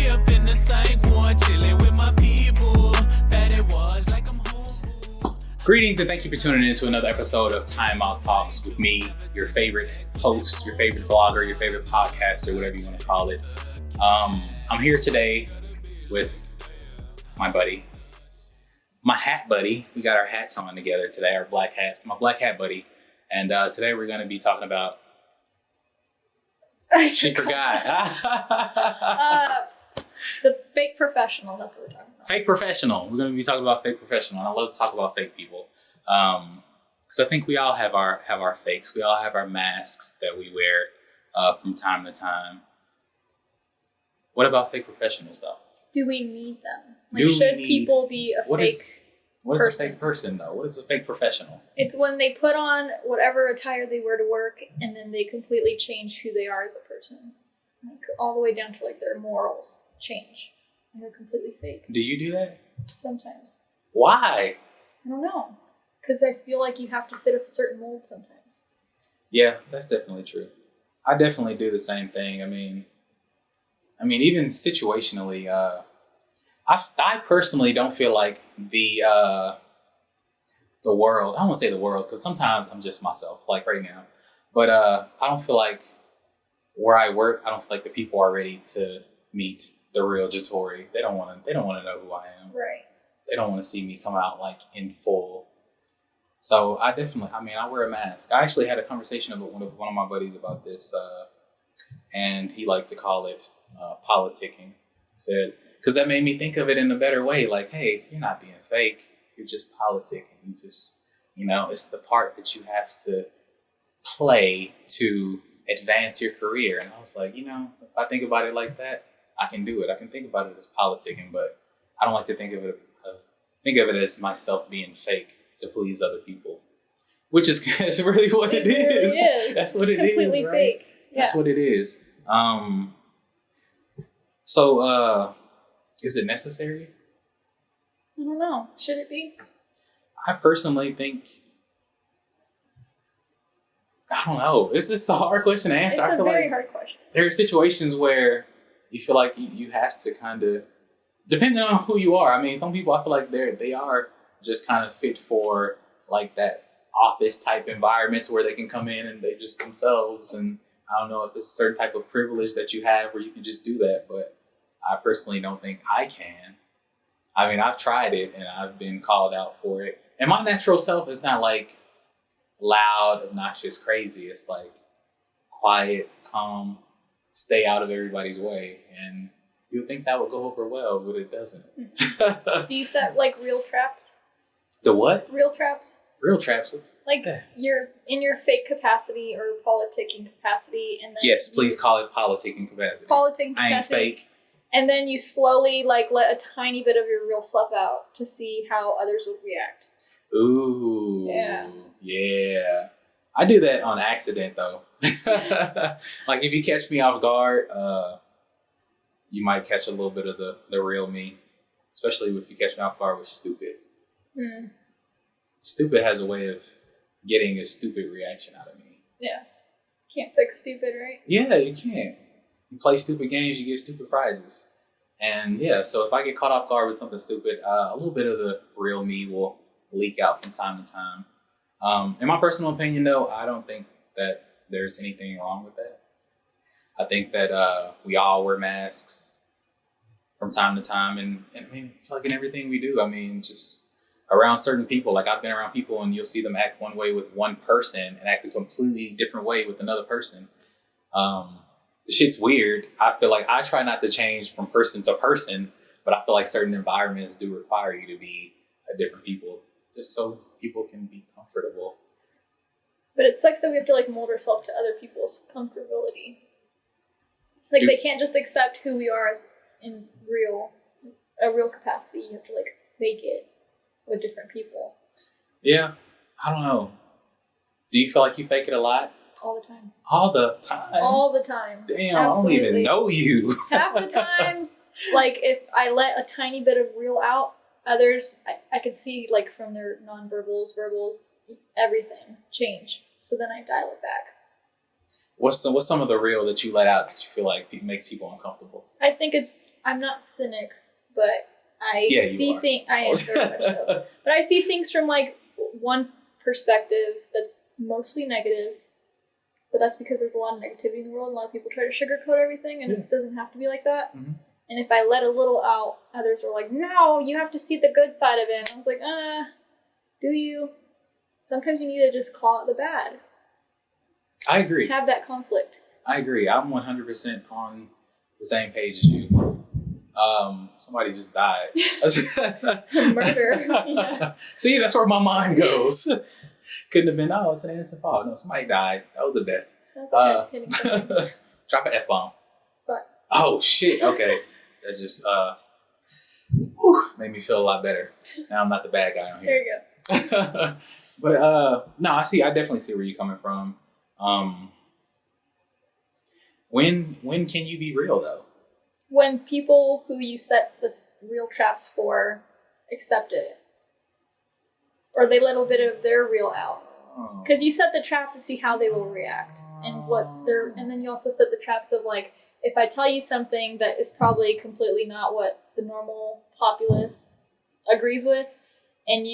me up in the same one, chilling with my people. That it was like I'm home. Greetings and thank you for tuning in to another episode of Time Out Talks with me, your favorite host, your favorite blogger, your favorite podcaster, whatever you want to call it. I'm here today with my buddy, my hat buddy. We got our hats on together today, our black hats, my black hat buddy. And today we're going to be talking about... She forgot. The fake professional, that's what we're talking about. Fake professional. We're going to be talking about fake professional. And I love to talk about fake people. Because I think we all have our fakes. We all have our masks that we wear from time to time. What about fake professionals, though? Do we need them? Should people be a fake What is person? a fake person, though? What is a fake professional? It's when they put on whatever attire they wear to work and then they completely change who they are as a person. Like, all the way down to like their morals change. And they're completely fake. Do you do that? Sometimes. Why? I don't know. Because I feel like you have to fit a certain mold sometimes. Yeah, that's definitely true. I definitely do the same thing. I mean, even situationally, I personally don't feel like the world, I don't want to say the world, because sometimes I'm just myself, like right now. But I don't feel like where I work, I don't feel like the people are ready to meet the real Jatori. They don't want to know who I am. Right. They don't want to see me come out like in full. So I wear a mask. I actually had a conversation with one of my buddies about this, and he liked to call it politicking. He said, because that made me think of it in a better way. Like, hey, you're not being fake. You're just politicking. You just, it's the part that you have to play to advance your career. And I was like, if I think about it like that, I can do it. I can think about it as politicking, but I don't like to think of it as myself being fake to please other people, which is really what it is. Really is. That's what it is, completely right? fake. Yeah. That's what it is. So, is it necessary? I don't know. Should it be? I personally think, I don't know. This is a hard question to answer. It's a very hard question. There are situations where you feel like you have to kind of, depending on who you are. I mean, some people I feel like they are just kind of fit for like that office type environments where they can come in and they just themselves. And I don't know if it's a certain type of privilege that you have where you can just do that, but I personally don't think I can. I mean, I've tried it and I've been called out for it. And my natural self is not like loud, obnoxious, crazy. It's like quiet, calm, stay out of everybody's way. And you would think that would go over well, but it doesn't. Do you set like real traps? The what? Real traps? Real traps? Like you're in your fake capacity or politicking capacity, and then yes, please call it politicking capacity. Politicking capacity. I ain't fake. And then you slowly like let a tiny bit of your real self out to see how others would react. Ooh. Yeah. Yeah. I do that on accident though. Like if you catch me off guard, you might catch a little bit of the real me. Especially if you catch me off guard with stupid. Hmm. Stupid has a way of getting a stupid reaction out of me. Yeah. Can't fix stupid, right? Yeah, you can't. You play stupid games, you get stupid prizes. And yeah, so if I get caught off guard with something stupid, a little bit of the real me will leak out from time to time. In my personal opinion, though, I don't think that there's anything wrong with that. I think that we all wear masks from time to time. And I mean, I feel like in everything we do, I mean, just around certain people, like I've been around people and you'll see them act one way with one person and act a completely different way with another person. The shit's weird. I feel like I try not to change from person to person, but I feel like certain environments do require you to be a different people just so people can be comfortable. But it sucks that we have to like mold ourselves to other people's comfortability. Like they can't just accept who we are as in a real capacity. You have to like fake it with different people. Yeah, I don't know. Do you feel like you fake it a lot? All the time. All the time? All the time. Damn, Absolutely. I don't even know you. Half the time, like if I let a tiny bit of real out, others, I could see like from their nonverbals, verbals, everything change. So then I dial it back. What's some of the real that you let out that you feel like makes people uncomfortable? I think it's I'm not cynic, but I Yeah, you see are. things. I am very much so, but I see things from like one perspective that's mostly negative. But that's because there's a lot of negativity in the world. A lot of people try to sugarcoat everything, and it doesn't have to be like that. Mhm. And if I let a little out, others are like, "No, you have to see the good side of it." And I was like, do you? Sometimes you need to just call it the bad. I agree. Have that conflict. I agree. I'm 100% on the same page as you. Somebody just died. Murder. Yeah. See, that's where my mind goes. Couldn't have been, oh, it's an innocent fall. No, somebody died. That was a death. That's like hitting something. Drop an F-bomb. But Oh, shit. Okay. That just made me feel a lot better. Now I'm not the bad guy on there here. you go. But no, I definitely see where you're coming from. When can you be real though? When people who you set the real traps for accept it, or they let a bit of their real out, because you set the traps to see how they will react and and then you also set the traps of like, if I tell you something that is probably completely not what the normal populace agrees with, and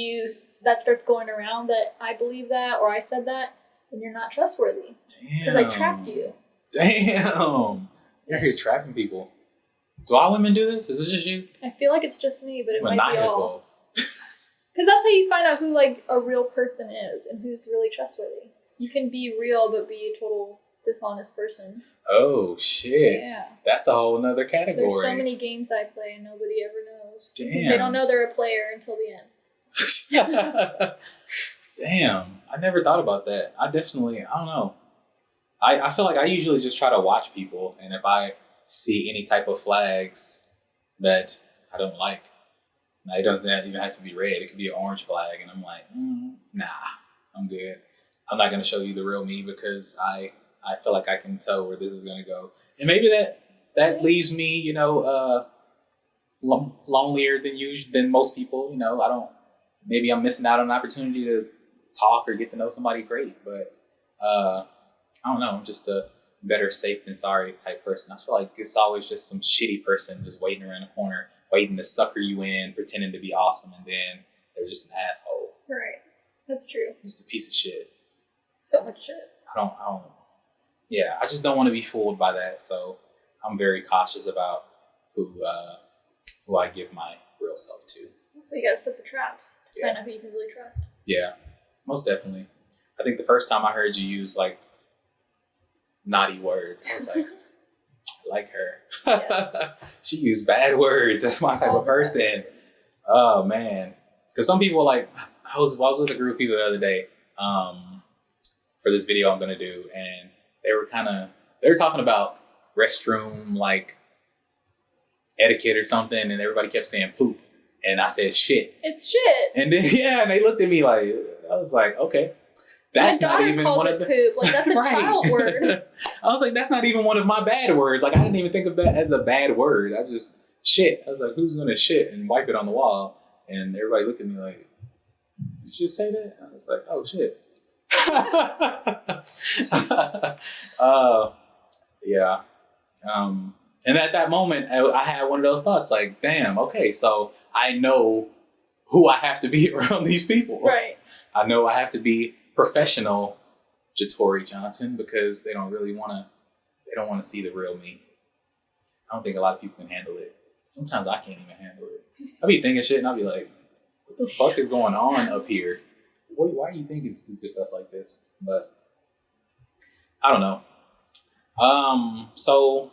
that starts going around that I believe that or I said that, then you're not trustworthy because I trapped you. Damn, you're here trapping people. Do all women do this? Is this just you? I feel like it's just me, but it might be all. Maniacal. Because that's how you find out who like a real person is and who's really trustworthy. You can be real but be a total dishonest person. Oh shit. Yeah. That's a whole nother category. There's so many games I play and nobody ever knows. Damn. They don't know they're a player until the end. Damn. I never thought about that. I don't know. I feel like I usually just try to watch people, and if I see any type of flags that I don't like, now, it doesn't even have to be red. It could be an orange flag, and I'm like, nah, I'm good. I'm not going to show you the real me because I feel like I can tell where this is going to go. And maybe that leaves me, lonelier than most people. Maybe I'm missing out on an opportunity to talk or get to know somebody great. But I don't know. I'm just a better safe than sorry type person. I feel like it's always just some shitty person just waiting around the corner, waiting to sucker you in, pretending to be awesome, and then they're just an asshole. Right. That's true. Just a piece of shit. So much shit. I just don't want to be fooled by that. So I'm very cautious about who I give my real self to. So you gotta set the traps to find out who you can really trust. Yeah, most definitely. I think the first time I heard you use like naughty words, I was like, I like her. Yes. She used bad words. That's my type of person. Oh man, because some people like I was with a group of people the other day for this video I'm gonna do, and they were talking about restroom like etiquette or something, and everybody kept saying poop, and I said shit. It's shit. And then and they looked at me like, I was like, okay. That's my daughter not even calls one it of the poop. Like that's a Right. child word. I was like, that's not even one of my bad words. Like I didn't even think of that as a bad word. I just shit. I was like, who's gonna shit and wipe it on the wall? And everybody looked at me like, did you just say that? I was like, oh shit. Yeah. And at that moment, I had one of those thoughts like, damn, okay, so I know who I have to be around these people. Right. I know I have to be professional Jatori Johnson because they don't want to see the real me. I don't think a lot of people can handle it. Sometimes I can't even handle it. I be thinking shit and I'll be like, what the fuck is going on up here? Why are you thinking stupid stuff like this? But I don't know. So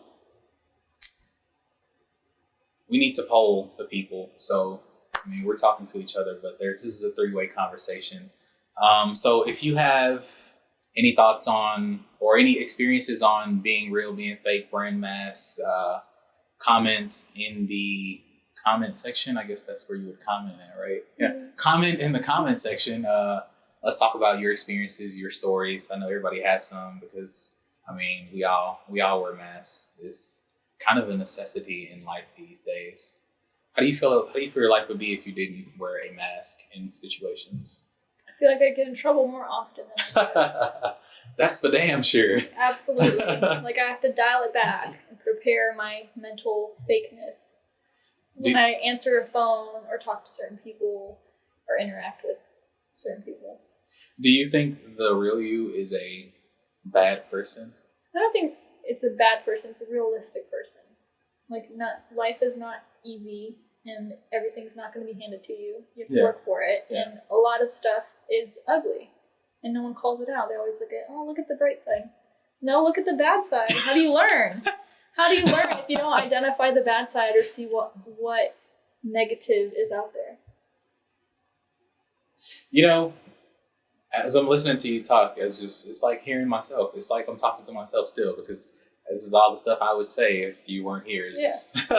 we need to poll the people. So, I mean, we're talking to each other, but this is a 3-way conversation. So if you have any thoughts on, or any experiences on being real, being fake, wearing masks, comment in the comment section. I guess that's where you would comment at, right? Yeah. Comment in the comment section. Let's talk about your experiences, your stories. I know everybody has some because, I mean, we all wear masks. It's kind of a necessity in life these days. How do you feel your life would be if you didn't wear a mask in situations? I feel like I get in trouble more often than I do. That's for damn sure. Absolutely. Like, I have to dial it back and prepare my mental fakeness when I answer a phone or talk to certain people or interact with certain people. Do you think the real you is a bad person? I don't think it's a bad person. It's a realistic person. Like, life is not easy, and everything's not going to be handed to you. You have to work for it, and a lot of stuff is ugly, and no one calls it out. They always look at the bright side. No, look at the bad side. How do you learn? How do you learn if you don't identify the bad side or see what negative is out there? You know, as I'm listening to you talk, it's like hearing myself. It's like I'm talking to myself still, because this is all the stuff I would say if you weren't here. It's just,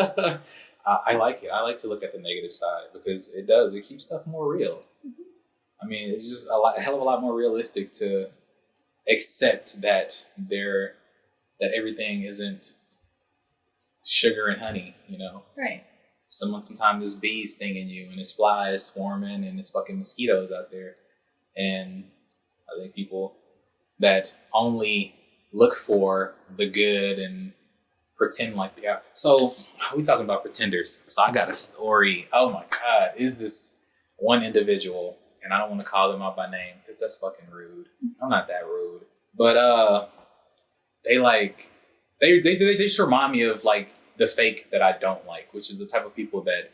I like it. I like to look at the negative side because it keeps stuff more real. I mean, it's just a hell of a lot more realistic to accept that everything isn't sugar and honey, you know? Right. Sometimes there's bees stinging you, and there's flies swarming, and there's fucking mosquitoes out there. And I think people that only look for the good and pretend like they are. So we talking about pretenders. So I got a story. Oh my God, is this one individual, and I don't want to call them out by name because that's fucking rude. I'm not that rude, but they just remind me of like the fake that I don't like, which is the type of people that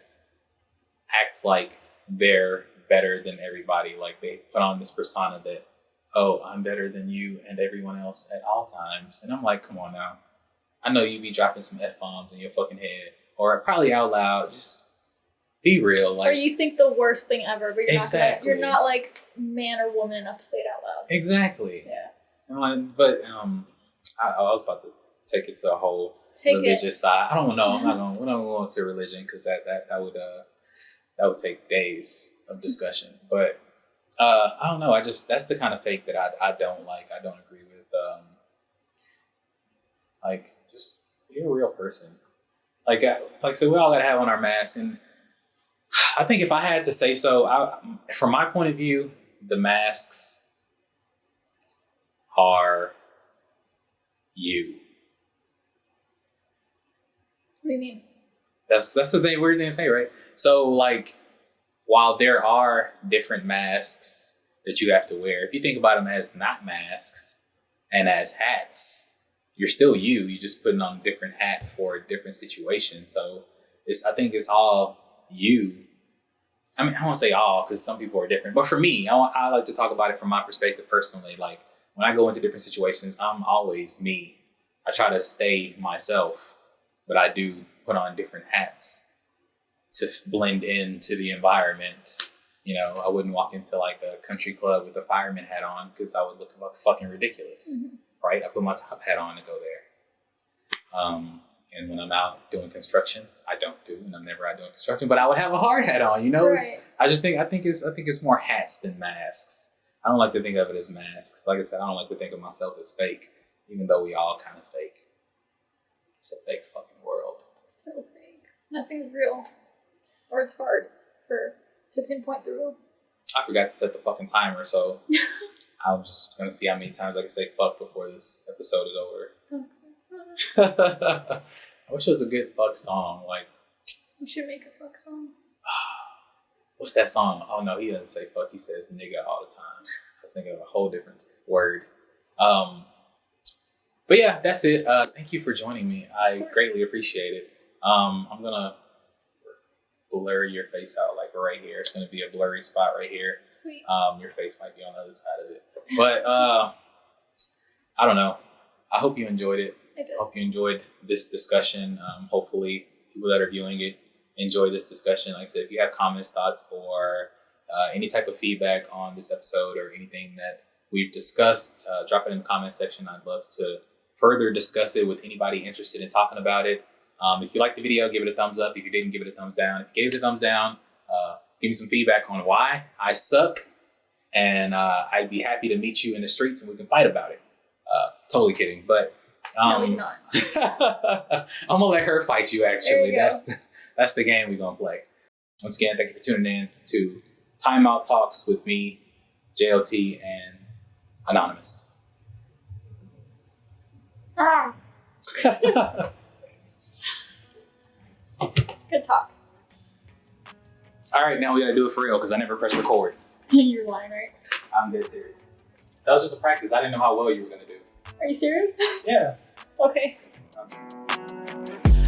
act like they're better than everybody. Like they put on this persona that, oh, I'm better than you and everyone else at all times. And I'm like, come on now. I know you be dropping some F-bombs in your fucking head, or probably out loud. Just be real. Like, or you think the worst thing ever, but exactly. You're not like man or woman enough to say it out loud. Exactly. Yeah. But I was about to take it to a whole religious side. I don't know. We're not going to religion because that would take days of discussion. But I don't know. That's the kind of fake that I don't like. I don't agree with. Like, just be a real person. Like I said, we all gotta have on our mask, and I think if I had to say so, from my point of view, the masks are you. What do you mean? That's the weird thing to say, right? So, like, while there are different masks that you have to wear, if you think about them as not masks and as hats, you're still you. You're just putting on a different hat for a different situation. So I think it's all you. I mean, I won't say all because some people are different. But for me, I like to talk about it from my perspective personally. Like when I go into different situations, I'm always me. I try to stay myself, but I do put on different hats to blend into the environment. You know, I wouldn't walk into like a country club with a fireman hat on because I would look fucking ridiculous. Mm-hmm. Right? I put my top hat on to go there. And when I'm out doing construction, I don't do, and I'm never out doing construction, but I would have a hard hat on, you know? Right. I think it's more hats than masks. I don't like to think of it as masks. Like I said, I don't like to think of myself as fake, even though we all kind of fake. It's a fake fucking world. So fake. Nothing's real. Or it's hard to pinpoint the real. I forgot to set the fucking timer, so I'm just going to see how many times I can say fuck before this episode is over. I wish it was a good fuck song. Like, we should make a fuck song. What's that song? Oh no, he doesn't say fuck. He says nigga all the time. I was thinking of a whole different word. But yeah, that's it. Thank you for joining me. I greatly appreciate it. I'm going to blur your face out like right here. It's going to be a blurry spot right here. Sweet. Your face might be on the other side of it. But I don't know. I hope you enjoyed it. I did. I hope you enjoyed this discussion. Hopefully people that are viewing it enjoy this discussion. Like I said, if you have comments, thoughts, or any type of feedback on this episode or anything that we've discussed, drop it in the comment section. I'd love to further discuss it with anybody interested in talking about it. If you liked the video, give it a thumbs up. If you didn't, give it a thumbs down. If you gave it a thumbs down, give me some feedback on why I suck. And I'd be happy to meet you in the streets and we can fight about it. Totally kidding. But no, he's not. I'm going to let her fight you, actually. You That's the game we're going to play. Once again, thank you for tuning in to Time Out Talks with me, JLT, and Anonymous. Ah. Good talk. All right, now we gotta do it for real because I never pressed record. You're lying, right? I'm dead serious. That was just a practice. I didn't know how well you were gonna do. Are you serious? Yeah. Okay.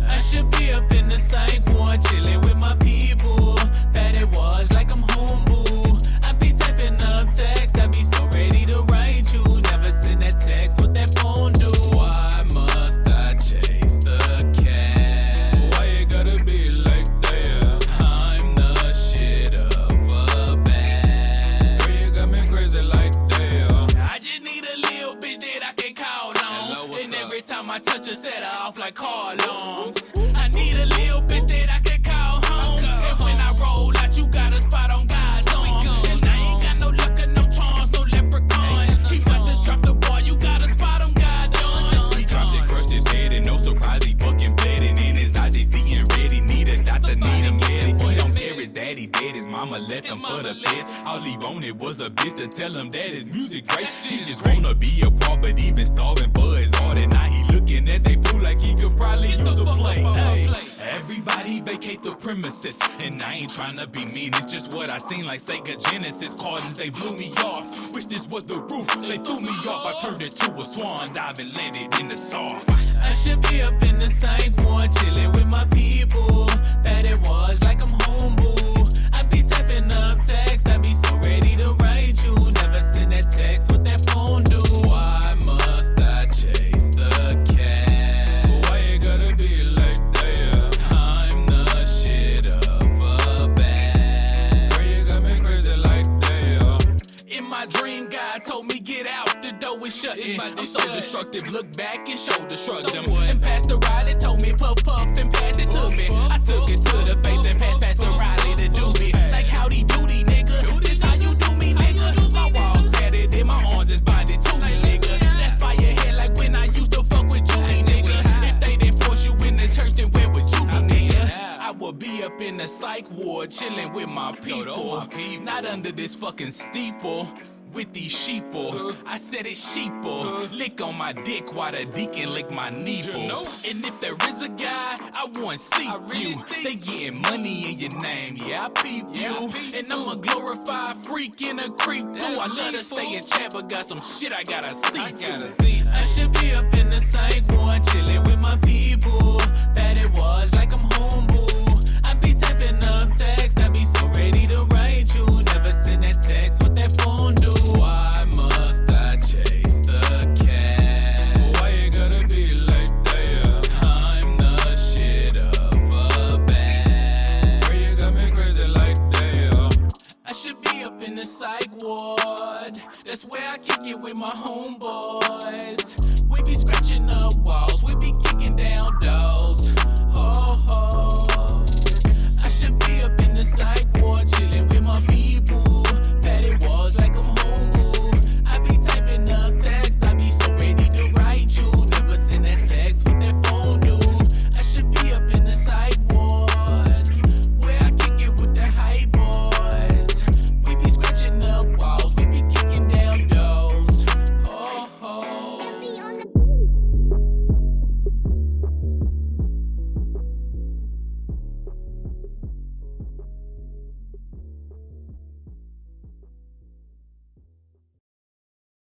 I should be up in the psych ward, chilling with my people. That it was like I'm home, boo. I be typing up text, I be so ready to write you. Never send that text, what that phone do? Why must I chase the cat? Why it gotta be like that? I'm the shit of a band. Girl, you got me crazy like that. I just need a little bitch that I can call on. And every time I touch her, set her off like car alarms. I need a little bitch that I can call home. And when I roll out, you got a spot on God's arm. And I ain't got no luck or no charms, no leprechaun. He about to drop the ball, you got a spot on God's arm. He dropped it, crushed his head, and no surprise, he fucking bled. And in his eyes, he seeing red. He need a doctor, need him get it. He don't care his daddy dead, his mama left him for the best. All he wanted was a bitch to tell him that his music great. He just wanna be a part, but he been starving for his art. And now he looking at they blue like he could probably use a play. Hey, everybody vacate the premises. And I ain't tryna be mean, it's just what I seen like Sega Genesis. Cartons, they blew me off. Wish this was the roof, they threw me off. I turned into a swan dive and landed in the sauce. I should be up in the psych ward, chilling with my people. That it was like I'm home, boo. I be typing up text, I be so ready to write you. Never send that text, what that phone do? Why must I chase the cat? Why it gotta be like that? I'm the shit of a band. Girl, you got me crazy like that. In my dream, God told me get out, the door is shutting. I'm so destructive, look back and shoulder shrugged them. And Pastor Riley told me puff puff and pass it to me. I took it to the face and passed Pastor Riley to do me. Like howdy doody, nigga. This how you do me, nigga. My walls padded and my arms is bonded to me, nigga. That's by your head like when I used to fuck with Judy, nigga. If they didn't force you in the church, then where would you be, nigga? I would be up in the psych ward, chilling with my people. Not under this fucking steeple. With these sheeple, I said it's sheeple. Lick on my dick while the deacon lick my nipples. And if there is a guy, I want to see you. They getting money in your name, yeah, I peep you. And I'm a glorified freak and a creep too. I love to stay in chat, but got some shit I gotta see to. I should be up in the psych ward, chilling with my people. That it